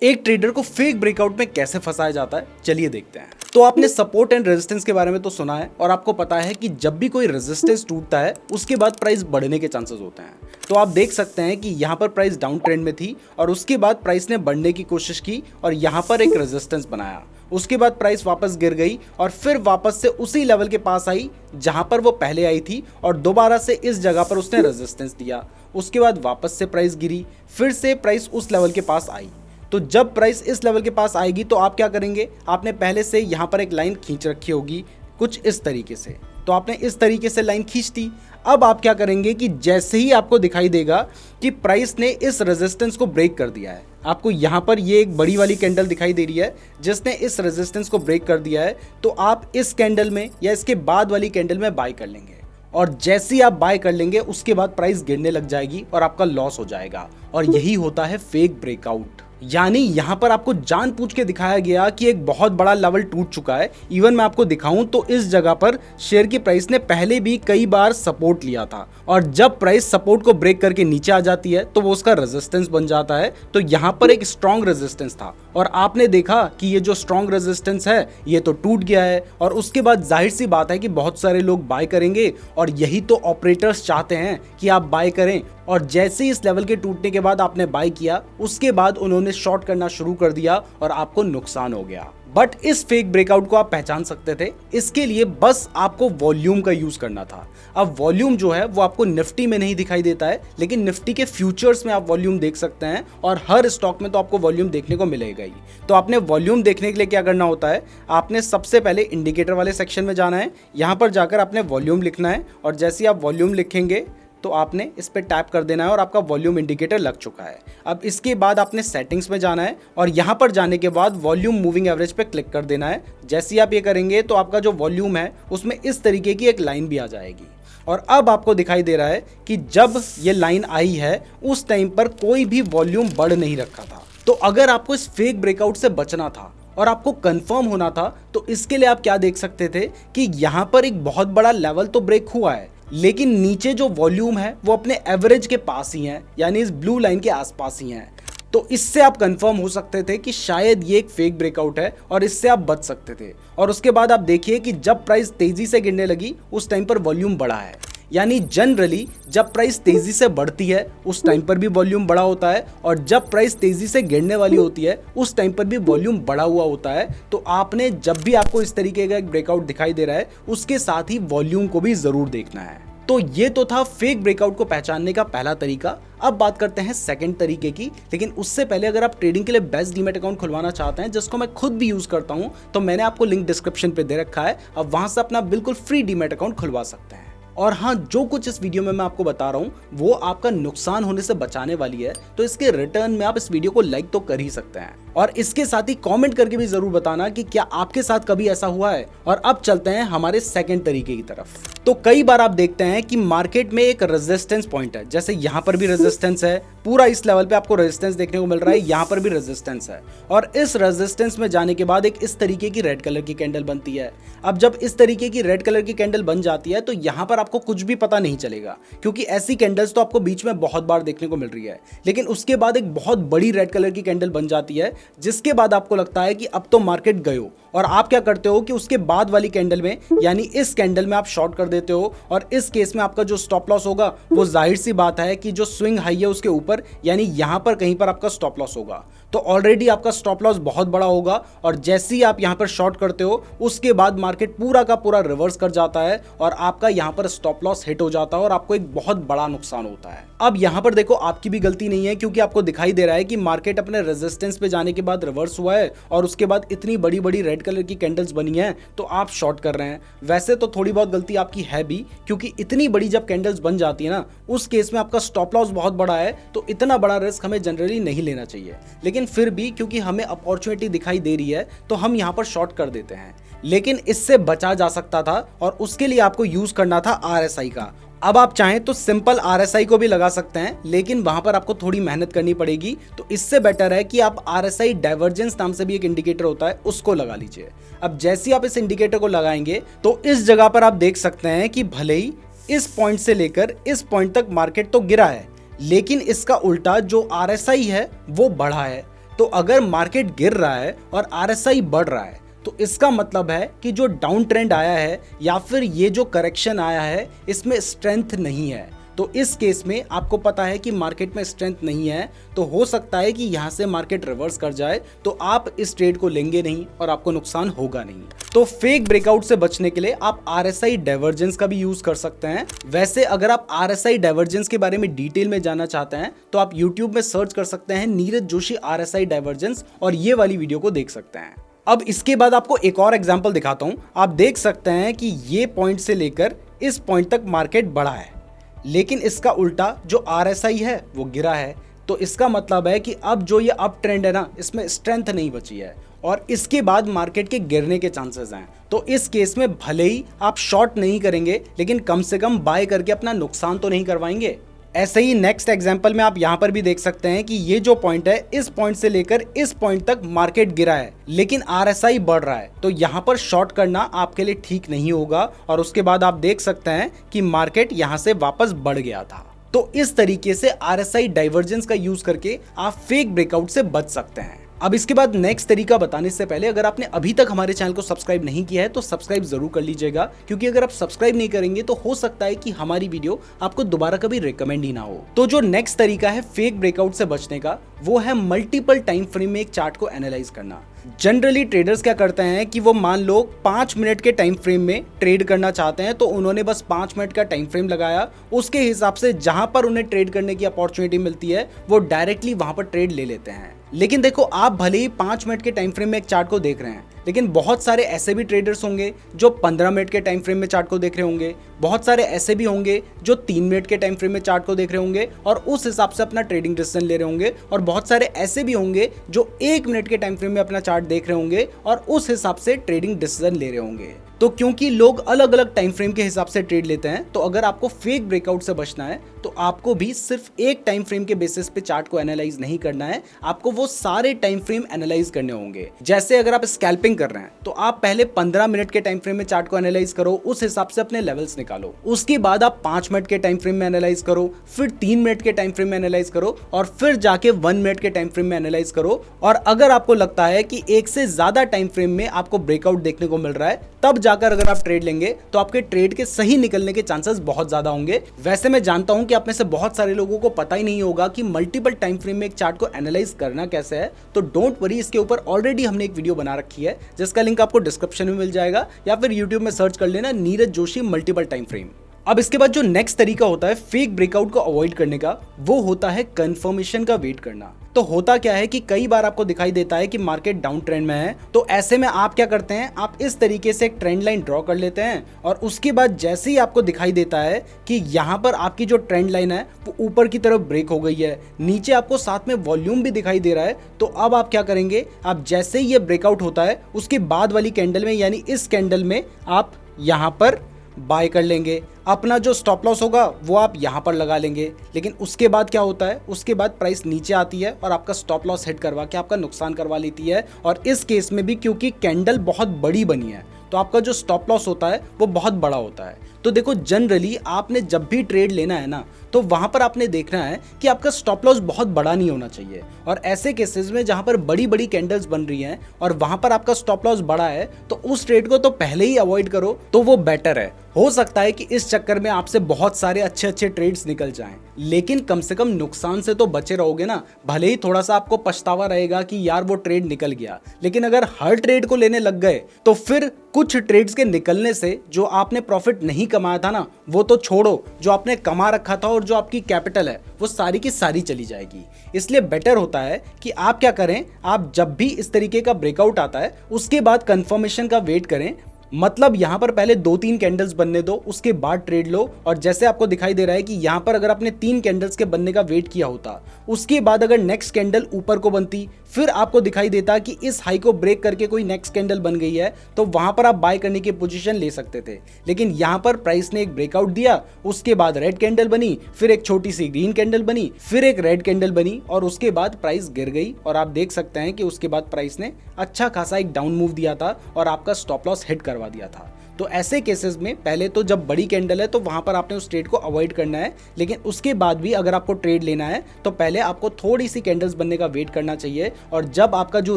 एक ट्रेडर को fake breakout में कैसे फंसाया जाता है, चलिए देखते हैं। तो आपने सपोर्ट एंड रेजिस्टेंस के बारे में तो सुना है और आपको पता है कि जब भी कोई रेजिस्टेंस टूटता है उसके बाद प्राइस बढ़ने के चांसेस होते हैं। तो आप देख सकते हैं कि यहाँ पर प्राइस डाउन ट्रेंड में थी और उसके बाद प्राइस ने बढ़ने की कोशिश की और यहाँ पर एक रेजिस्टेंस बनाया। उसके बाद प्राइस वापस गिर गई और फिर वापस से उसी लेवल के पास आई जहां पर वो पहले आई थी और दोबारा से इस जगह पर उसने रेजिस्टेंस दिया। उसके बाद वापस से प्राइस गिरी, फिर से प्राइस उस लेवल के पास आई। तो जब प्राइस इस लेवल के पास आएगी तो आप क्या करेंगे, आपने पहले से यहाँ पर एक लाइन खींच रखी होगी कुछ इस तरीके से। तो आपने इस तरीके से लाइन खींच दी। अब आप क्या करेंगे कि जैसे ही आपको दिखाई देगा कि प्राइस ने इस रेजिस्टेंस को ब्रेक कर दिया है, आपको यहाँ पर ये एक बड़ी वाली कैंडल दिखाई दे रही है जिसने इस रेजिस्टेंस को ब्रेक कर दिया है, तो आप इस कैंडल में या इसके बाद वाली कैंडल में बाय कर लेंगे। और जैसे ही आप बाय कर लेंगे उसके बाद प्राइस गिरने लग जाएगी और आपका लॉस हो जाएगा। और यही होता है फेक ब्रेकआउट। यानी यहाँ पर आपको जानबूझ के दिखाया गया कि एक बहुत बड़ा लेवल टूट चुका है। इवन मैं आपको दिखाऊं तो इस जगह पर शेयर की प्राइस ने पहले भी कई बार सपोर्ट लिया था और जब प्राइस सपोर्ट को ब्रेक करके नीचे आ जाती है तो वो उसका रेजिस्टेंस बन जाता है। तो यहाँ पर एक स्ट्रॉन्ग रेजिस्टेंस था और आपने देखा कि ये जो स्ट्रॉन्ग रेजिस्टेंस है ये तो टूट गया है और उसके बाद जाहिर सी बात है कि बहुत सारे लोग बाय करेंगे और यही तो ऑपरेटर्स चाहते हैं कि आप बाय करें। और जैसे ही इस लेवल के टूटने के बाद आपने बाय किया उसके बाद उन्होंने शॉर्ट करना शुरू कर दिया और आपको नुकसान हो गया। बट इस फेक ब्रेकआउट को आप पहचान सकते थे, इसके लिए बस आपको वॉल्यूम का यूज करना था। अब वॉल्यूम जो है वो आपको निफ्टी में नहीं दिखाई देता है, लेकिन निफ्टी के फ्यूचर्स में आप वॉल्यूम देख सकते हैं और हर स्टॉक में तो आपको वॉल्यूम देखने को मिलेगा ही। तो आपने वॉल्यूम देखने के लिए क्या करना होता है, आपने सबसे पहले इंडिकेटर वाले सेक्शन में जाना है, यहाँ पर जाकर आपने वॉल्यूम लिखना है और जैसे ही आप वॉल्यूम लिखेंगे तो आपने इस पर टैप कर देना है और आपका वॉल्यूम इंडिकेटर लग चुका है। अब इसके बाद आपने सेटिंग्स में जाना है और यहाँ पर जाने के बाद वॉल्यूम मूविंग एवरेज पे क्लिक कर देना है। जैसे ही आप ये करेंगे तो आपका जो वॉल्यूम है उसमें इस तरीके की एक लाइन भी आ जाएगी और अब आपको दिखाई दे रहा है कि जब ये लाइन आई है उस टाइम पर कोई भी वॉल्यूम बढ़ नहीं रखा था। तो अगर आपको इस फेक ब्रेकआउट से बचना था और आपको कंफर्म होना था तो इसके लिए आप क्या देख सकते थे कि यहाँ पर एक बहुत बड़ा लेवल तो ब्रेक हुआ है, लेकिन नीचे जो वॉल्यूम है वो अपने एवरेज के पास ही है, यानी इस ब्लू लाइन के आसपास ही है। तो इससे आप कंफर्म हो सकते थे कि शायद ये एक फेक ब्रेकआउट है और इससे आप बच सकते थे। और उसके बाद आप देखिए कि जब प्राइस तेजी से गिरने लगी उस टाइम पर वॉल्यूम बढ़ा है। यानी जनरली जब प्राइस तेजी से बढ़ती है उस टाइम पर भी वॉल्यूम बड़ा होता है और जब प्राइस तेजी से गिरने वाली होती है उस टाइम पर भी वॉल्यूम बढ़ा हुआ होता है। तो आपने जब भी आपको इस तरीके का एक ब्रेकआउट दिखाई दे रहा है उसके साथ ही वॉल्यूम को भी जरूर देखना है। तो ये तो था फेक ब्रेकआउट को पहचानने का पहला तरीका। अब बात करते हैं सेकंड तरीके की, लेकिन उससे पहले अगर आप ट्रेडिंग के लिए बेस्ट डीमैट अकाउंट खुलवाना चाहते हैं जिसको मैं खुद भी यूज करता हूं तो मैंने आपको लिंक डिस्क्रिप्शन पे दे रखा है, अब वहां से अपना बिल्कुल फ्री डीमैट अकाउंट खुलवा सकते हैं। और हाँ, जो कुछ इस वीडियो में मैं आपको बता रहा हूँ वो आपका नुकसान होने से बचाने वाली है, तो इसके रिटर्न में आप इस वीडियो को लाइक तो कर ही सकते हैं और इसके साथ ही कमेंट करके भी जरूर बताना कि क्या आपके साथ कभी ऐसा हुआ है। और अब चलते हैं हमारे सेकंड तरीके की तरफ। तो कई बार आप देखते हैं कि मार्केट में एक रेजिस्टेंस पॉइंट है, जैसे यहाँ पर भी रेजिस्टेंस है, पूरा इस लेवल पे आपको रेजिस्टेंस देखने को मिल रहा है, यहाँ पर भी रेजिस्टेंस है और इस रेजिस्टेंस में जाने के बाद एक इस तरीके की रेड कलर की कैंडल बनती है। अब जब इस तरीके की रेड कलर की कैंडल बन जाती है तो यहाँ पर आपको कुछ भी पता नहीं चलेगा, क्योंकि ऐसी कैंडल्स तो आपको बीच में बहुत बार देखने को मिल रही है। लेकिन उसके बाद एक बहुत बड़ी रेड कलर की कैंडल बन जाती है जिसके बाद आपको लगता है कि अब तो मार्केट गयो और आप क्या करते हो कि उसके बाद वाली कैंडल में यानी इस कैंडल में आप शॉर्ट कर देते हो और इस केस में आपका जो स्टॉप लॉस होगा वो जाहिर सी बात है कि जो स्विंग हाई है उसके ऊपर, यानी यहां पर कहीं पर आपका स्टॉप लॉस होगा। तो ऑलरेडी आपका स्टॉप लॉस बहुत बड़ा होगा और जैसे ही आप यहां पर शॉर्ट करते हो उसके बाद मार्केट पूरा का पूरा रिवर्स कर जाता है और आपका यहां पर स्टॉप लॉस हिट हो जाता है और आपको एक बहुत बड़ा नुकसान होता है। अब यहां पर देखो, आपकी भी गलती नहीं है क्योंकि आपको दिखाई दे रहा है कि मार्केट अपने रेजिस्टेंस पे जाने के बाद रिवर्स हुआ है और उसके बाद इतनी बड़ी बड़ी रेड कलर की कैंडल्स बनी है तो आप शॉर्ट कर रहे हैं। वैसे तो थोड़ी बहुत गलती आपकी है भी, क्योंकि इतनी बड़ी जब कैंडल्स बन जाती है ना उस केस में आपका स्टॉप लॉस बहुत बड़ा है तो इतना बड़ा रिस्क हमें जनरली नहीं लेना चाहिए। लेकिन फिर भी क्योंकि हमें अपॉर्चुनिटी दिखाई दे रही है तो हम यहां पर शॉर्ट कर देते हैं, लेकिन इससे बचा जा सकता था और उसके लिए आपको यूज करना था RSI का। अब आप चाहें तो सिंपल RSI को भी लगा सकते हैं, लेकिन वहां पर आपको थोड़ी मेहनत करनी पड़ेगी। तो इससे बेटर है कि आप RSI डाइवर्जेंस नाम से भी एक इंडिकेटर होता है उसको लगा लीजिए। अब जैसे ही आप इस इंडिकेटर को लगाएंगे तो इस जगह पर आप देख सकते हैं कि भले ही इस पॉइंट से लेकर इस पॉइंट तक मार्केट तो गिरा है, लेकिन इसका उल्टा जो RSI है वो बढ़ा है। तो अगर मार्केट गिर रहा है और RSI बढ़ रहा है तो इसका मतलब है कि जो डाउन ट्रेंड आया है या फिर ये जो करेक्शन आया है इसमें स्ट्रेंथ नहीं है। तो इस केस में आपको पता है कि मार्केट में स्ट्रेंथ नहीं है, तो हो सकता है कि यहाँ से मार्केट रिवर्स कर जाए, तो आप इस ट्रेड को लेंगे नहीं और आपको नुकसान होगा नहीं। तो फेक ब्रेकआउट से बचने के लिए आप RSI डाइवर्जेंस का भी यूज कर सकते हैं। वैसे अगर आप RSI डाइवर्जेंस के बारे में डिटेल में जानना चाहते हैं तो आप यूट्यूब में सर्च कर सकते हैं नीरज जोशी RSI डाइवर्जेंस और ये वाली वीडियो को देख सकते हैं। अब इसके बाद आपको एक और एग्जांपल दिखाता हूं। आप देख सकते हैं कि ये पॉइंट से लेकर इस पॉइंट तक मार्केट बढ़ा है, लेकिन इसका उल्टा जो RSI है वो गिरा है। तो इसका मतलब है कि अब जो ये अप ट्रेंड है ना, इसमें स्ट्रेंथ नहीं बची है और इसके बाद मार्केट के गिरने के चांसेस हैं। तो इस केस में भले ही आप शॉर्ट नहीं करेंगे, लेकिन कम से कम बाय करके अपना नुकसान तो नहीं करवाएंगे। ऐसे ही नेक्स्ट एग्जांपल में आप यहाँ पर भी देख सकते हैं कि ये जो पॉइंट है, इस पॉइंट से लेकर इस पॉइंट तक मार्केट गिरा है, लेकिन RSI बढ़ रहा है। तो यहाँ पर शॉर्ट करना आपके लिए ठीक नहीं होगा और उसके बाद आप देख सकते हैं कि मार्केट यहाँ से वापस बढ़ गया था। तो इस तरीके से RSI डाइवर्जेंस का यूज करके आप फेक ब्रेकआउट से बच सकते हैं। अब इसके बाद नेक्स्ट तरीका बताने से पहले अगर आपने अभी तक हमारे चैनल को सब्सक्राइब नहीं किया है तो सब्सक्राइब जरूर कर लीजिएगा, क्योंकि अगर आप सब्सक्राइब नहीं करेंगे तो हो सकता है कि हमारी वीडियो आपको दोबारा कभी रिकमेंड ही ना हो। तो जो नेक्स्ट तरीका है फेक ब्रेकआउट से बचने का, वो है मल्टीपल टाइम फ्रेम में एक चार्ट को एनालाइज करना। जनरली ट्रेडर्स क्या करते हैं कि वो मान लो 5 मिनट के टाइम फ्रेम में ट्रेड करना चाहते हैं, तो उन्होंने बस 5 मिनट का टाइम फ्रेम लगाया, उसके हिसाब से जहां पर उन्हें ट्रेड करने की अपॉर्चुनिटी मिलती है वो डायरेक्टली वहां पर ट्रेड ले लेते हैं। लेकिन देखो, आप भले ही 5 मिनट के टाइम फ्रेम में एक चार्ट को देख रहे हैं, लेकिन बहुत सारे ऐसे भी ट्रेडर्स होंगे जो 15 मिनट के टाइम फ्रेम में चार्ट को देख रहे होंगे, बहुत सारे ऐसे भी होंगे जो 3 मिनट के टाइम फ्रेम में चार्ट को देख रहे होंगे और उस हिसाब से अपना ट्रेडिंग डिसीजन ले रहे होंगे, और बहुत सारे ऐसे भी होंगे जो 1 मिनट के टाइम फ्रेम में अपना चार्ट देख रहे होंगे और उस हिसाब से ट्रेडिंग डिसीजन ले रहे होंगे। तो क्योंकि लोग अलग अलग टाइम फ्रेम के हिसाब से ट्रेड लेते हैं, तो अगर आपको फेक ब्रेकआउट से बचना है तो आपको भी सिर्फ एक टाइम फ्रेम के बेसिस पे चार्ट को एनालाइज नहीं करना है, आपको वो सारे टाइम फ्रेम एनालाइज करने होंगे। जैसे अगर आप स्कैल्पिंग कर रहे हैं तो आप पहले 15 मिनट के टाइम फ्रेम में चार्ट को एनालाइज करो, उस हिसाब से अपने लेवल्स निकालो। उसके बाद आप 5 मिनट के टाइम फ्रेम में एनालाइज करो, फिर 3 मिनट के टाइम फ्रेम में एनालाइज करो और फिर जाके 1 मिनट के टाइम फ्रेम में एनालाइज करो। और अगर आपको लगता है कि एक से ज्यादा टाइम फ्रेम में आपको ब्रेकआउट देखने को मिल रहा है, तब जाकर अगर आप ट्रेड लेंगे तो आपके ट्रेड के सही निकलने के चांसेस बहुत ज्यादा होंगे। वैसे मैं जानता हूं कि आप में से बहुत सारे लोगों को पता ही नहीं होगा कि मल्टीपल टाइम फ्रेम में एक चार्ट को एनालाइज करना कैसे है, तो डोंट वरी, इसके ऊपर ऑलरेडी हमने एक वीडियो बना रखी है जिसका लिंक आपको डिस्क्रिप्शन में मिल जाएगा, या फिर यूट्यूब में सर्च कर लेना Neeraj Joshi multiple time frame. अब इसके बाद जो नेक्स्ट तरीका होता है फेक ब्रेकआउट को अवॉइड करने का, वो होता है कंफर्मेशन का वेट करना। तो होता क्या है कि कई बार आपको दिखाई देता है कि मार्केट डाउन ट्रेंड में है, तो ऐसे में आप क्या करते हैं, आप इस तरीके से एक ट्रेंड लाइन ड्रॉ कर लेते हैं और उसके बाद जैसे ही आपको दिखाई देता है कि यहाँ पर आपकी जो ट्रेंड लाइन है वो ऊपर की तरफ ब्रेक हो गई है, नीचे आपको साथ में वॉल्यूम भी दिखाई दे रहा है, तो अब आप क्या करेंगे, आप जैसे ही ये ब्रेकआउट होता है उसके बाद वाली कैंडल में, यानी इस कैंडल में आप यहाँ पर बाय कर लेंगे। अपना जो स्टॉप लॉस होगा वो आप यहाँ पर लगा लेंगे। लेकिन उसके बाद क्या होता है, उसके बाद प्राइस नीचे आती है और आपका स्टॉप लॉस हिट करवा के आपका नुकसान करवा लेती है। और इस केस में भी क्योंकि कैंडल बहुत बड़ी बनी है तो आपका जो स्टॉप लॉस होता है वो बहुत बड़ा होता है। तो देखो, जनरली आपने जब भी ट्रेड लेना है ना, तो वहां पर आपने देखना है कि आपका स्टॉप लॉस बहुत बड़ा नहीं होना चाहिए। और ऐसे केसेस में जहां पर बड़ी बड़ी कैंडल्स बन रही हैं और वहां पर आपका स्टॉप लॉस बड़ा है, तो उस ट्रेड को तो पहले ही अवॉइड करो, तो वो बेटर है। हो सकता है कि इस चक्कर में आपसे बहुत सारे अच्छे अच्छे ट्रेड्स निकल जाएं, लेकिन कम से कम नुकसान से तो बचे रहोगे ना। भले ही थोड़ा सा आपको पछतावा रहेगा कि यार वो ट्रेड निकल गया, लेकिन अगर हर ट्रेड को लेने लग गए तो फिर कुछ ट्रेड्स के निकलने से जो आपने प्रॉफिट नहीं कमाया था ना, वो तो छोड़ो, जो आपने कमा रखा था और जो आपकी कैपिटल है वो सारी की सारी चली जाएगी। इसलिए बेटर होता है कि आप क्या करें, आप जब भी इस तरीके का ब्रेकआउट आता है उसके बाद कंफर्मेशन का वेट करें। मतलब यहाँ पर पहले 2-3 कैंडल्स बनने दो, उसके बाद ट्रेड लो। और जैसे आपको दिखाई दे रहा है कि यहाँ पर अगर आपने 3 कैंडल्स के बनने का वेट किया होता, उसके बाद अगर नेक्स्ट कैंडल ऊपर को बनती, फिर आपको दिखाई देता कि इस हाई को ब्रेक करके कोई नेक्स्ट कैंडल बन गई है, तो वहां पर आप बाय करने की पोजीशन ले सकते थे। लेकिन यहाँ पर प्राइस ने एक ब्रेकआउट दिया, उसके बाद रेड कैंडल बनी, फिर एक छोटी सी ग्रीन कैंडल बनी, फिर एक रेड कैंडल बनी और उसके बाद प्राइस गिर गई। और आप देख सकते हैं कि उसके बाद प्राइस ने अच्छा खासा एक डाउन मूव दिया था और आपका स्टॉप लॉस हिट करवा दिया था। तो ऐसे केसेस में पहले तो जब बड़ी कैंडल है तो वहां पर आपने उस ट्रेड को अवॉइड करना है, लेकिन उसके बाद भी अगर आपको ट्रेड लेना है तो पहले आपको थोड़ी सी कैंडल्स बनने का वेट करना चाहिए, और जब आपका जो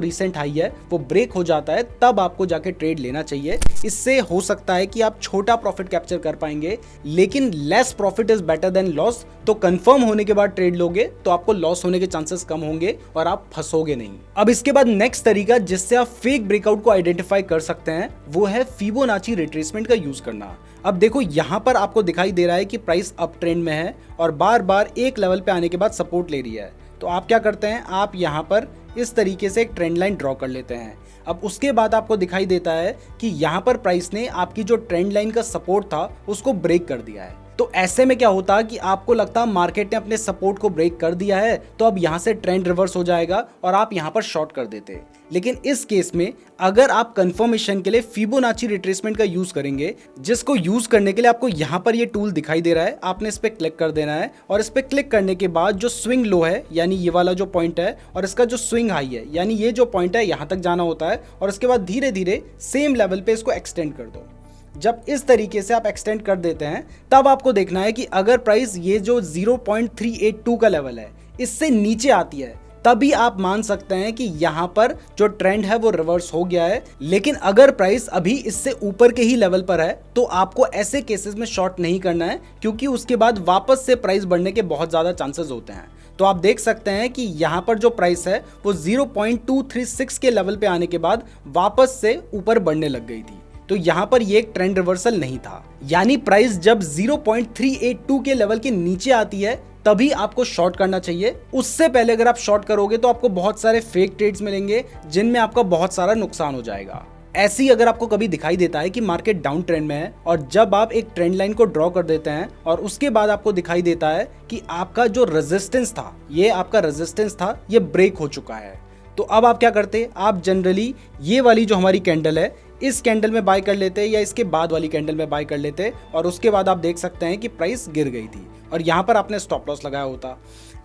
रिसेंट हाई है वो ब्रेक हो जाता है तब आपको जाके ट्रेड लेना चाहिए। इससे हो सकता है कि आप छोटा प्रॉफिट कैप्चर कर पाएंगे, लेकिन less profit is better than loss. तो कंफर्म होने के बाद ट्रेड लोगे तो आपको लॉस होने के चांसेस कम होंगे और आप फंसोगे नहीं। अब इसके बाद नेक्स्ट तरीका जिससे आप फेक ब्रेकआउट को आइडेंटिफाई कर सकते हैं वो है फिबोनाची रिट्रेसमेंट का यूज करना। अब देखो यहां पर आपको दिखाई दे रहा है कि प्राइस अप ट्रेंड में है और बार बार एक लेवल पे आने के बाद सपोर्ट ले रही है, तो आप क्या करते हैं, आप यहां पर इस तरीके से एक ट्रेंड लाइन ड्रॉ कर लेते हैं। अब उसके बाद आपको दिखाई देता है कि यहां पर प्राइस ने आपकी जो ट्रेंड लाइन का सपोर्ट था उसको ब्रेक कर दिया है। तो ऐसे में क्या होता कि आपको लगता मार्केट ने अपने सपोर्ट को ब्रेक कर दिया है तो अब यहां से ट्रेंड रिवर्स हो जाएगा और आप यहां पर शॉर्ट कर देते। लेकिन इस केस में अगर आप कंफर्मेशन के लिए फिबोनाची रिट्रेसमेंट का यूज करेंगे, जिसको यूज करने के लिए आपको यहां पर ये टूल दिखाई दे रहा है, आपने इस पे क्लिक कर देना है और इस पे क्लिक करने के बाद जो स्विंग लो है यानी ये वाला जो पॉइंट है और इसका जो स्विंग हाई है यानी ये जो पॉइंट है यहां तक जाना होता है और उसके बाद धीरे धीरे सेम लेवल पे इसको एक्सटेंड कर दो। जब इस तरीके से आप एक्सटेंड कर देते हैं तब आपको देखना है कि अगर प्राइस ये जो 0.382 का लेवल है इससे नीचे आती है तभी आप मान सकते हैं कि यहां पर जो ट्रेंड है वो रिवर्स हो गया है। लेकिन अगर प्राइस अभी इससे ऊपर के ही लेवल पर है तो आपको ऐसे केसेस में शॉर्ट नहीं करना है, क्योंकि उसके बाद वापस से प्राइस बढ़ने के बहुत ज्यादा चांसेस होते हैं। तो आप देख सकते हैं कि यहां पर जो प्राइस है वो 0.236 के लेवल पे आने के बाद वापस से ऊपर बढ़ने लग गई थी, तो यहां पर ये एक ट्रेंड रिवर्सल नहीं था। यानी प्राइस जब 0.382 के लेवल के नीचे आती है तभी आपको शॉर्ट करना चाहिए। उससे पहले अगर आप शॉर्ट करोगे तो आपको बहुत सारे फेक ट्रेड्स मिलेंगे जिनमें आपका बहुत सारा नुकसान हो जाएगा। ऐसी अगर आपको कभी दिखाई देता है कि मार्केट डाउन ट्रेंड में है और जब आप एक ट्रेंड लाइन को ड्रॉ कर देते हैं और उसके बाद आपको दिखाई देता है कि आपका जो रेजिस्टेंस था, ये आपका रेजिस्टेंस था, ये ब्रेक हो चुका है, तो अब आप क्या करते, आप जनरली ये वाली जो हमारी कैंडल है इस कैंडल में बाय कर लेते या इसके बाद वाली कैंडल में बाय कर लेते और उसके बाद आप देख सकते हैं कि प्राइस गिर गई थी और यहाँ पर आपने स्टॉप लॉस लगाया होता।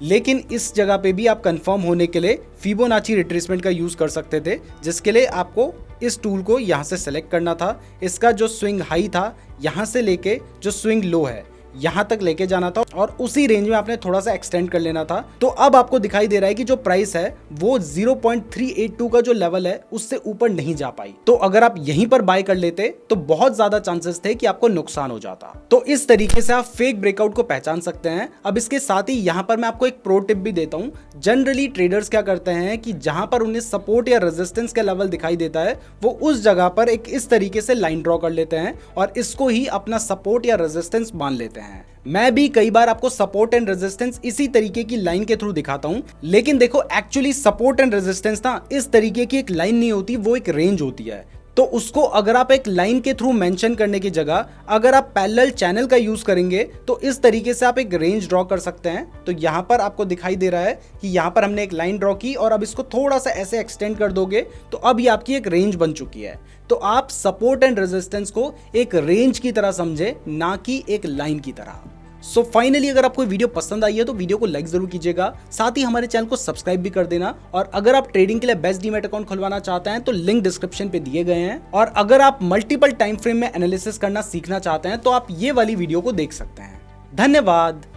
लेकिन इस जगह पे भी आप कंफर्म होने के लिए फिबोनाची रिट्रेसमेंट का यूज कर सकते थे, जिसके लिए आपको इस टूल को यहाँ से सेलेक्ट करना था। इसका जो स्विंग हाई था यहाँ से लेके जो स्विंग लो है यहां तक लेके जाना था और उसी रेंज में आपने थोड़ा सा एक्सटेंड कर लेना था। तो अब आपको दिखाई दे रहा है कि जो प्राइस है वो 0.382 का जो लेवल है उससे ऊपर नहीं जा पाई। तो अगर आप यहीं पर बाय कर लेते तो बहुत ज्यादा चांसेस थे कि आपको नुकसान हो जाता। तो इस तरीके से आप फेक ब्रेकआउट को पहचान सकते हैं। अब इसके साथ ही यहां पर मैं आपको एक प्रो टिप भी देता हूं। जनरली ट्रेडर्स क्या करते हैं कि जहां पर उन्हें सपोर्ट या रेजिस्टेंस का लेवल दिखाई देता है वो उस जगह पर एक इस तरीके से लाइन ड्रॉ कर लेते हैं और इसको ही अपना सपोर्ट या रेजिस्टेंस मान लेते हैं। मैं भी कई बार आपको सपोर्ट एंड रेजिस्टेंस इसी तरीके की लाइन के थ्रू दिखाता हूं, लेकिन देखो एक्चुअली सपोर्ट एंड रेजिस्टेंस ना इस तरीके की एक लाइन नहीं होती, वो एक रेंज होती है। तो उसको अगर आप एक लाइन के थ्रू मेंशन करने की जगह अगर आप पैरेलल चैनल का यूज करेंगे तो इस तरीके से आप एक रेंज ड्रॉ कर सकते हैं। तो यहां पर आपको दिखाई दे रहा है कि यहां पर हमने एक लाइन ड्रॉ की और अब इसको थोड़ा सा ऐसे एक्सटेंड कर दोगे तो अब ये आपकी एक रेंज बन चुकी है। तो आप सपोर्ट एंड रेजिस्टेंस को एक रेंज की तरह समझे, ना कि एक लाइन की तरह। सो फाइनली अगर आपको वीडियो पसंद आई है तो वीडियो को लाइक जरूर कीजिएगा, साथ ही हमारे चैनल को सब्सक्राइब भी कर देना। और अगर आप ट्रेडिंग के लिए बेस्ट डीमैट अकाउंट खुलवाना चाहते हैं तो लिंक डिस्क्रिप्शन पे दिए गए हैं। और अगर आप मल्टीपल टाइम फ्रेम में एनालिसिस करना सीखना चाहते हैं तो आप ये वाली वीडियो को देख सकते हैं। धन्यवाद।